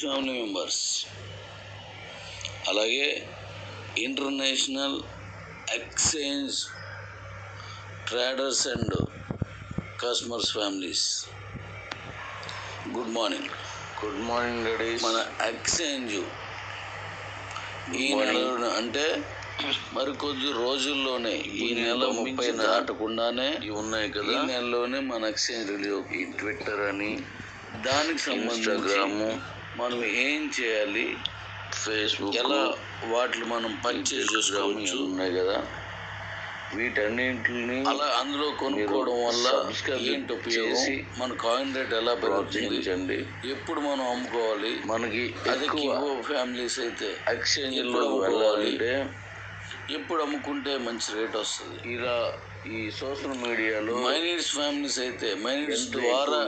Family members, అలాగే international exchange traders and customers families, good morning. Good morning daddy. మన exchange ఈ నెల అంటే మరికొద్ది రోజుల్లోనే, ఈ నెల 30 దాటకుండానే ఉన్నాయి కదా, ఈ నెలలోనే మన ఎక్స్చేంజ్ రిలీవ్. ఈ ట్విట్టర్ అని, దానికి సంబంధించి మనం ఏం చేయాలి, ఫేస్బుక్ ఎలా వాటిని మనం పర్చేజ్ చేసుకోవచ్చు ఉన్నాయి కదా, వీటన్నింటిని అలా అందులో కొనుక్కోవడం వల్ల ఏంటి ఉపయోగం, మన కాయిన్ రేట్ ఎలా పెరుగుతుంది, ఎప్పుడు మనం అమ్ముకోవాలి, మనకి అదే ఫ్యామిలీస్ అయితే ఎక్స్చేంజ్లో వెళ్ళాలంటే ఎప్పుడు అమ్ముకుంటే మంచి రేట్ వస్తుంది. ఇలా ఈ సోషల్ మీడియాలో మైనీడ్స్ ఫ్యామిలీస్ అయితే మైనీడ్స్ ద్వారా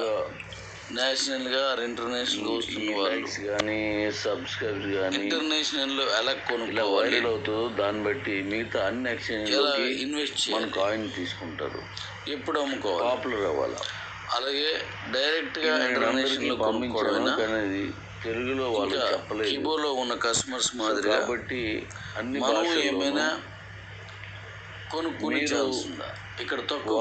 నేషనల్గా ఇంటర్నేషనల్ వస్తున్న వాళ్ళు కానీ సబ్స్క్రైబర్స్ కానీ ఇంటర్నేషనల్లో ఎలా ఇలా వైరల్ అవుతుందో దాన్ని బట్టి మిగతా అన్ని ఎక్స్చేంజ్ ఎలా ఇన్వెస్ట్ మన కాయిన్ తీసుకుంటారు, ఎప్పుడు అమ్ముకోవాలి, పాపులర్ అవ్వాలి. అలాగే డైరెక్ట్గా ఇంటర్నేషనల్ పంపించడం అనేది తెలుగులో వాళ్ళు చెప్పలేదు, కిబోలో ఉన్న కస్టమర్స్ మాదిరి. కాబట్టి అన్ని మనం ఏమైనా కొనుక్కొని ఇక్కడ తక్కువ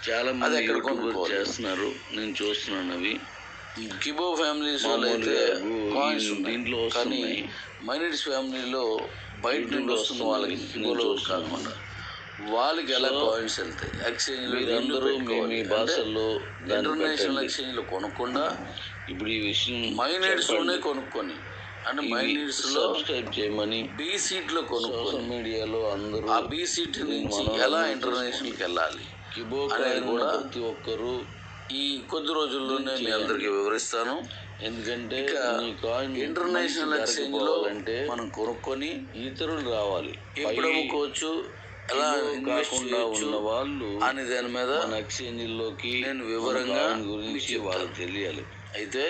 చాలా మంది యూట్యూబర్స్ చేస్తున్నారు, నేను చూస్తున్నాను. అవి కిబో ఫ్యామిలీస్ వాళ్ళు అయితే కాయిన్స్ దీంట్లో, కానీ మైనీడ్స్ ఫ్యామిలీలో బయట నుండి వస్తున్న వాళ్ళకి కిబోలో కాకుండా వాళ్ళకి ఎలా కాయిన్స్ వెళ్తాయి ఎక్స్చేంజ్లో. అందరూ మీ భాషల్లో ఇంటర్నేషనల్ ఎక్స్చేంజ్లో కొనకుండా ఇప్పుడు ఈ విషయం మైనీడ్స్లోనే కొనుక్కొని, అంటే మైనీడ్స్లో సబ్స్క్రైబ్ చేయమని బీ సీట్లో కొనుక్కొని సోషల్ మీడియాలో అందరూ ఆ బీ సీట్ నుంచి ఎలా ఇంటర్నేషనల్కి వెళ్ళాలి కిబో అనేది కూడా ప్రతి ఒక్కరు ఈ కొద్ది రోజుల్లోనే మీ అందరికీ వివరిస్తాను. ఎందుకంటే ఇంటర్నేషనల్ ఎక్స్చేంజ్ లో అంటే మనం కొనుక్కొని ఇతరులు రావాలి, ఎప్పుడు అమ్ముకోవచ్చు, ఎలా కాకుండా ఉన్న వాళ్ళు అనే దాని మీద ఎక్స్చేంజ్లోకి నేను వివరంగా గురించి వాళ్ళకి తెలియాలి. అయితే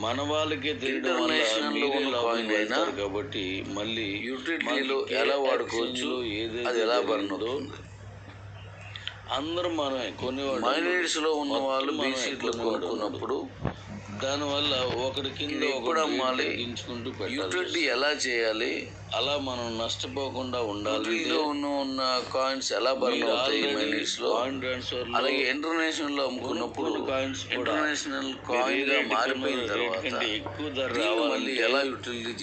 మన వాళ్ళకే ఇంటర్నేషనల్ అయినా కాబట్టి మళ్ళీ యూటిలిటీలో ఎలా వాడుకోవచ్చు, అది ఎలా బర్న్ అవుతుంది. అందరూ మనమే కొనేవాడు, మైనీడ్స్లో ఉన్న వాళ్ళు బీ సీట్లో కొనుక్కున్నప్పుడు దానివల్ల ఒకటి కింద ఎప్పుడు అమ్మాలి, యూటిలిటీ ఎలా చేయాలి, అలా మనం నష్టపోకుండా ఉండాలి. ఉన్న కాయిన్స్ ఎలా బర్న్ అవుతాయి మైనీడ్స్లో, అలాగే ఇంటర్నేషనల్లో అమ్ముకున్నప్పుడు కాయిన్స్ ఇంటర్నేషనల్ కాయిన్ గా మారిపోయిన తర్వాత ఎక్కువ ధర మళ్ళీ ఎలా యూటిలిటీ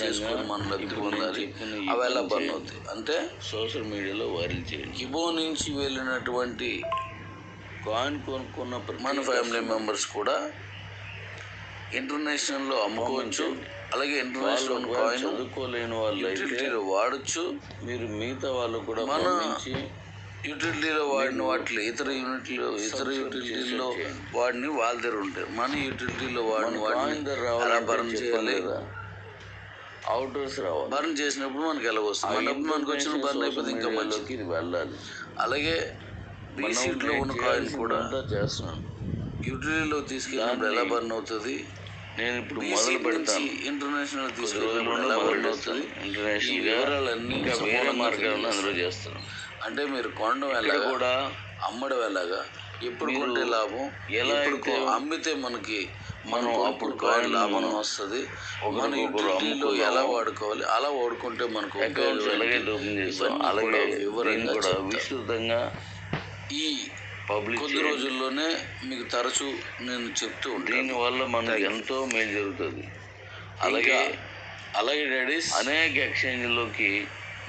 చేసుకొని మనం లబ్ధి పొందాలి, అవి ఎలా బర్న్ అవుతాయి అంటే సోషల్ మీడియాలో వైరల్ చేయండి. కిబో నుంచి వెళ్ళినటువంటి కాయిన్ కొనుక్కున్న మన ఫ్యామిలీ మెంబర్స్ కూడా ఇంటర్నేషనల్లో అమ్ముకోవచ్చు, అలాగే ఇంటర్నేషనల్ కాయిన్ చదువుకోలేని వాళ్ళు యూటిలిటీలో వాడచ్చు. మీరు మిగతా వాళ్ళు కూడా మన యూటిలిటీలో వాడిన వాటిలో ఇతర యూటిలిటీలో వాడిని వాళ్ళ దగ్గర ఉంటాయి. మన యూటిలిటీలో వాడిన వాడిని బర్న్ చేయాలి, అవుట్డోర్స్ రావాలి. బర్న్ చేసినప్పుడు మనకి ఎలా వస్తుంది, మన డబ్బు మనకు వచ్చిన బర్న్ అయిపోతే ఇంకా మంచిది వెళ్ళాలి. అలాగే బీ సీట్లో ఉన్న కాయిన్ కూడా చేస్తున్నాను, యూటిలిటీలో తీసుకెళ్ళినప్పుడు ఎలా బర్న్ అవుతుంది, నేను ఇప్పుడు మొదలు పెడతాను. ఇంటర్నేషనల్ తీసుకెళ్ళినప్పుడు ఎలా బర్న్ అవుతుంది, ఇంటర్నేషనల్ వివరాలన్నీ వేరే మార్గాలను అందులో చేస్తాను. అంటే మీరు కొనడం ఎలా కూడా అమ్మడం ఎలాగా, ఎప్పుడు కొంటే లాభం, ఎలా అమ్మితే మనకి మనం అప్పుడు కాయిన్ లాభం వస్తుంది, మన యూటిలిటీలో ఎలా వాడుకోవాలి, అలా వాడుకుంటే మనకు అకౌంట్స్ ఎలాగే ఓపెన్ చేస్తాం, అలాగే వివరంగా కూడా విస్తృతంగా ఈ కొద్ది రోజుల్లోనే మీకు తరచూ నేను చెప్తూ ఉంటాను. దీనివల్ల మనకు ఎంతో మేలు జరుగుతుంది. అలాగే డాడీస్ అనేక ఎక్స్చేంజ్లోకి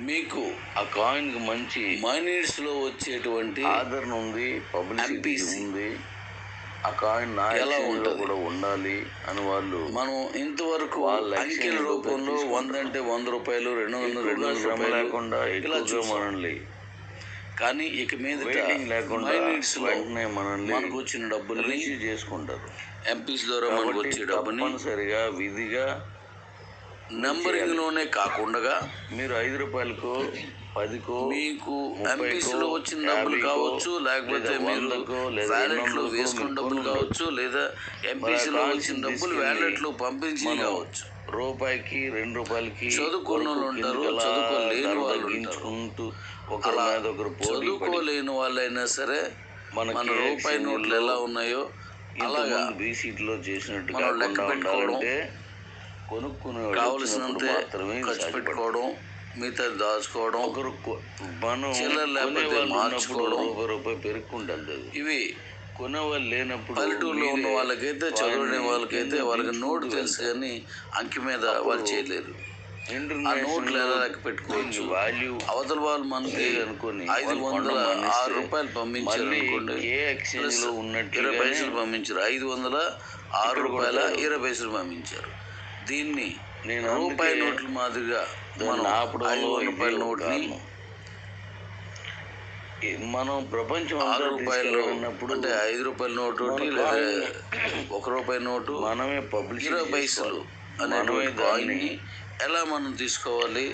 మీకు ఆ కాయిన్కి మంచి మైనీడ్స్లో వచ్చేటువంటి ఆదరణ ఉంది, పబ్లిసిటీ ఉంది. ఆ కాయిన్ ఎలా ఉంటుంది కూడా ఉండాలి అని వాళ్ళు మనం ఇంతవరకు అంకెల రూపంలో 100 అంటే 100 రూపాయలు, 200 శ్రమ లేకుండా ఎక్కువగా మనల్ని, కానీ ఇక మీద మనకు వచ్చిన డబ్బుల్ని రిసీవ్ చేసుకుంటారు. ఎంపీస్ ద్వారా మనకు వచ్చే డబ్బుని తప్పనిసరిగా విధిగా నంబరింగ్లోనే కాకుండా మీరు 5 రూపాయలకు 10కో మీకు ఎంపీస్లో వచ్చిన డబ్బులు కావచ్చు, లేకపోతే మీరు వ్యాలెట్లో వేసుకున్న డబ్బులు కావచ్చు, లేదా ఎంపీసీలో వచ్చిన డబ్బులు వ్యాలెట్లో పంపించి కావచ్చు. రూపాయికి 2 రూపాయలకి చదువుకున్న వాళ్ళు ఉంటారు, చదువుకోలేని వాళ్ళు గించుకుంటూ ఒకరి మీద ఒకరు చదువుకోలేని వాళ్ళైనా సరే మన రూపాయి నోట్లు ఎలా ఉన్నాయో ఇంతకుముందు బీసీట్లో చేసినట్టు మనం లెక్క కాకుండా పెట్టుకోవడం, ఉండాలంటే కొనుక్కునేవాడు కావలసినంతే మాత్రమే ఖర్చు పెట్టుకోవడం, మిగతా దాచుకోవడం, ఒకరు మనం చిల్లర లేకపోతే మార్చుకోవడం, రూపాయి పెరుక్కుంటుంది. ఇవి కొనేవాళ్ళు లేనప్పుడు పల్లెటూరులో ఉన్న వాళ్ళకైతే, చదువునే వాళ్ళకైతే వాళ్ళకి నోటు తెలుసు కానీ అంకి మీద వాళ్ళు చేయలేరు. ఆ నోట్లు ఎలా లెక్క పెట్టుకోవచ్చు? అవతల వాళ్ళు మనకి అనుకోని 506 రూపాయలు పంపించారు అనుకోండి, ఎక్స్చేంజ్ లో ఉన్నట్టు 20 పైసలు పంపించారు, 506 రూపాయల 20 పైసలు పంపించారు. దీన్ని నేను రూపాయి నోట్ల మాదిరిగా మనం 5 రూపాయల నోట్ని మనం ప్రపంచం 6 రూపాయలు అంటే 5 రూపాయల నోటు లేదా 1 రూపాయి నోటు, మనమే పబ్లిష్ 20 పైసలు అనేటువంటి కాయిన్ని ఎలా మనం తీసుకోవాలి?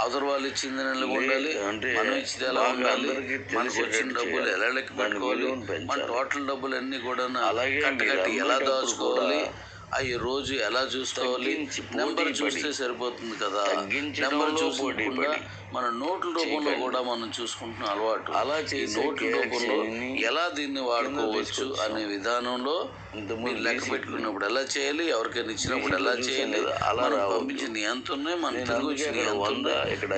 అవతల వాళ్ళు ఇచ్చింది ఎలా ఉండాలి, మనం ఇచ్చింది ఎలా ఉండాలి, మనకు వచ్చిన డబ్బులు ఎలా లెక్క పెట్టుకోవాలి, మన టోటల్ డబ్బులు అన్నీ కూడా కట్టి ఎలా దాచుకోవాలి, అవి రోజు ఎలా చూసుకోవాలి, నెంబర్ చూస్తే సరిపోతుంది కదా. నెంబర్ చూసుకోకుండా మన నోట్ల రూపంలో కూడా మనం చూసుకుంటున్న అలవాటు. అలా ఈ నోట్ల రూపంలో ఎలా దీన్ని వాడుకోవచ్చు అనే విధానంలో మీరు లెక్క పెట్టుకున్నప్పుడు ఎలా చేయాలి, ఎవరికైనా ఇచ్చినప్పుడు ఎలా చేయాలి, మనం పంపించింది ఎంత ఉన్నాయి, మన తిరిగి వచ్చింది ఎంత ఉంది.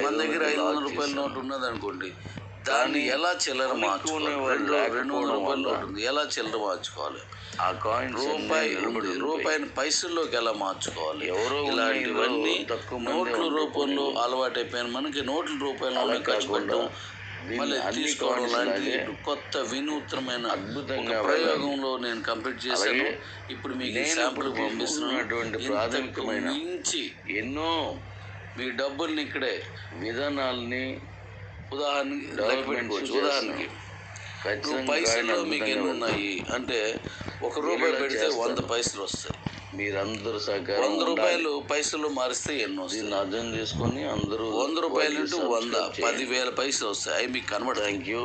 మన దగ్గర 500 రూపాయల నోటు ఉన్నది అనుకోండి, దాన్ని ఎలా చిల్లర మార్చుకోవాలి? 200 రూపాయల నోటు ఉంది, ఎలా చిల్లర మార్చుకోవాలి? ఆ కాయిన్ రూపాయిని పైసల్లోకి ఎలా మార్చుకోవాలి? ఇలాంటివన్నీ నోట్ల రూపంలో అలవాటైపోయిన మనకి నోట్ల రూపంలో ఖర్చు పెట్టడం, మళ్ళీ తీసుకోవడం లాంటిది కొత్త వినూత్నమైన అద్భుతంగా ప్రయోగంలో నేను కంప్లీట్ చేశాను. ఇప్పుడు మీకు శాంపుల్ పంపిస్తున్నటువంటి ప్రాథమికమైన మించి ఎన్నో మీ డబ్బుల్ని ఇక్కడే విధానాలని ఉదాహరణకి పైసల్లో మీకు ఎన్ని ఉన్నాయి అంటే 1 రూపాయి పెడితే 100 పైసలు వస్తాయి. మీరందరూ 100 రూపాయలు పైసలు మారిస్తే ఎన్నో వస్తాయి అర్థం చేసుకొని అందరూ 100 రూపాయలు ఇంటూ 100 10,000 పైసలు వస్తాయి. అవి మీకు కనబడతాయి. Thank you.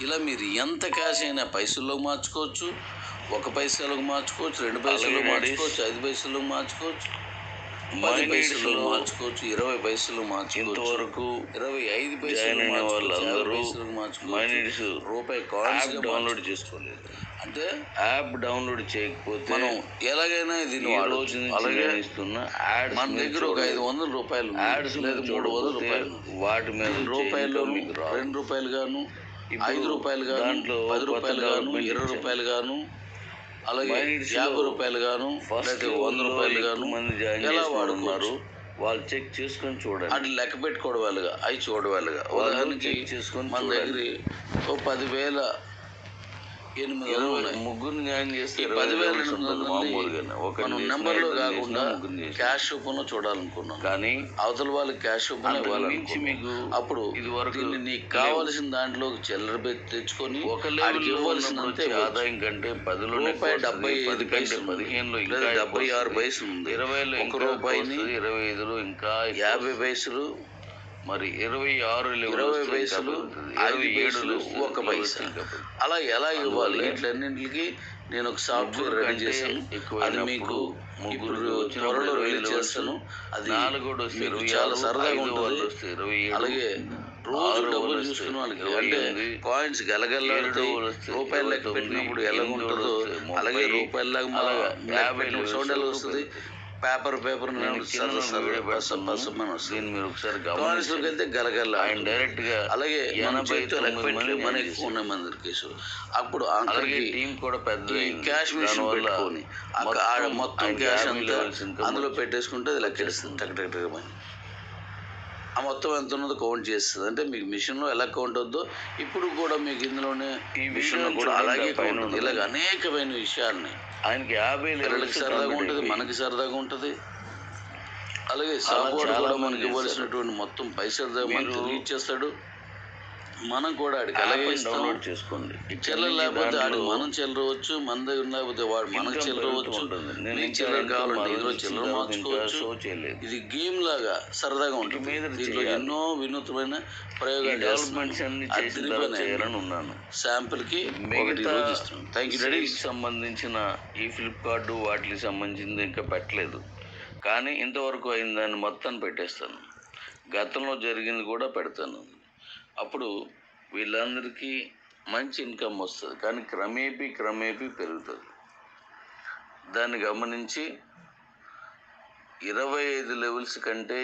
ఇలా మీరు ఎంత క్యాష్ అయినా పైసల్లోకి మార్చుకోవచ్చు, 1 పైసలోకి మార్చుకోవచ్చు, 2 పైసలకు మార్చుకోవచ్చు, 5 పైసలకు మార్చుకోవచ్చు, 10 పైసలు మార్చుకోవచ్చు, 20 పైసలు మార్చుకోవచ్చు. ఇంతవరకు 25 పైసలు మార్చుకోవచ్చు. రూపాయి కాయిన్స్ డౌన్లోడ్ చేసుకోలేదు అంటే యాప్ డౌన్లోడ్ చేయకపోతే మనం ఎలాగైనా దీన్ని వాడవచ్చు. అలాగే మన దగ్గర ఒక 500 రూపాయలు యాడ్స్ లేదు 300 రూపాయలు, వాటి మీద రూపాయలు 2 రూపాయలు గాను, 5 రూపాయలు గాను, 10 రూపాయలు గాను, 20 రూపాయలు గాను, అలాగే 50 రూపాయలు గాను, లేదా 100 రూపాయలు గాను ఎలా వాడుకున్నారు వాళ్ళు చెక్ చేసుకొని చూడండి. అది లెక్క పెట్టుకోవడం వాళ్ళగా, అవి చూడవాళ్ళగా. ఉదాహరణకి మన దగ్గర 10,800 ముగ్గురు న్యాయం చేస్తే 10,800 మనం నెంబర్లో కాకుండా క్యాష్ రూపంలో చూడాలనుకున్నాం, కానీ అవతల వాళ్ళకి క్యాష్ రూపంలో ఇవ్వాలనుకున్నాం. అప్పుడు దీన్ని నీకు కావాల్సిన దాంట్లో చిల్లర తెచ్చుకొని వాడికి ఇవ్వాల్సినంతే ఆదాయం కంటే 10 రూపాయి 75 పైసలు 15లో లేదా 76 పైసలు ఉంది, 20లో 1 రూపాయిని 25లో ఇంకా 50 పైసలు, మరి 26 20 పైసలు, 27 1 పైసా, అలా ఎలా ఇవ్వాలి? వీటిలన్నింటికి నేను ఒక సాఫ్ట్వేర్ రెడీ చేశాను. అది మీకు ఇప్పుడు త్వరలో రిలీజ్ చేస్తాను. అది మీకు చాలా సరదాగా ఉంటుంది. అలాగే రోజు డబ్బులు చూసుకున్న వాళ్ళకి అంటే కాయిన్స్ గలగల్లాడుతాయి. రూపాయలు లెక్క పెట్టినప్పుడు ఎలా ఉంటుందో అలాగే రూపాయలలాగా 50 సౌండ్ ఎలా వస్తుంది, పేపర్ వెళ్తే గలగల్ల డైరెక్ట్ గా. అలాగే మనకి ఫోన్ నెంబర్ కేసు అప్పుడు టీం కూడా పెద్ద క్యాష్ మిషన్ పెట్టుకొని మొత్తం క్యాష్ అంతా అందులో పెట్టేసుకుంటే అది లెక్కేస్తుంది టక్ టక్ టక్ అని. ఆ మొత్తం ఎంత ఉన్నదో కౌంట్ చేస్తుంది. అంటే మీకు మిషన్లో ఎలా కౌంట్ అవుద్దో ఇప్పుడు కూడా మీకు ఇందులోనే ఈ మిషన్లో కూడా అలాగే కౌంట్ ఉంది. ఇలాగ అనేకమైన విషయాల్ని ఆయనకి 50 పిల్లలకి సరదాగా ఉంటుంది, మనకి సరదాగా ఉంటుంది. అలాగే సాఫ్ట్వేర్ కూడా మనకి ఇవ్వాల్సినటువంటి మొత్తం పైసలు మనకి రీచ్ చేస్తాడు. మనం కూడా ఆడికి అలాగే డౌన్లోడ్ చేసుకోండి. చిల్లర లేకపోతే ఆడికి మనం చిల్లరవచ్చు, మన దగ్గర లేకపోతే వాడు మనకు చిల్లరవచ్చు. మీకు చిల్లర కావాలంటే ఇందులో చిల్లర మార్చుకోవచ్చు. ఇది గేమ్ లాగా సరదాగా ఉంటుంది. దీంట్లో ఎన్నో వినూత్నమైన ప్రయోగాలు డెవలప్మెంట్స్ అన్ని చేయాలని ఉన్నాను. శాంపుల్ కి సంబంధించిన ఈ ఫ్లిప్కార్ట్ వాటికి సంబంధించింది ఇంకా పెట్టలేదు, కానీ ఇంతవరకు అయిన దాన్ని మొత్తాన్ని పెట్టేస్తాను. గతంలో జరిగింది కూడా పెడతాను. అప్పుడు వీళ్ళందరికీ మంచి ఇన్కమ్ వస్తుంది, కానీ క్రమేపీ పెరుగుతుంది. దాన్ని గమనించి 25 లెవెల్స్ కంటే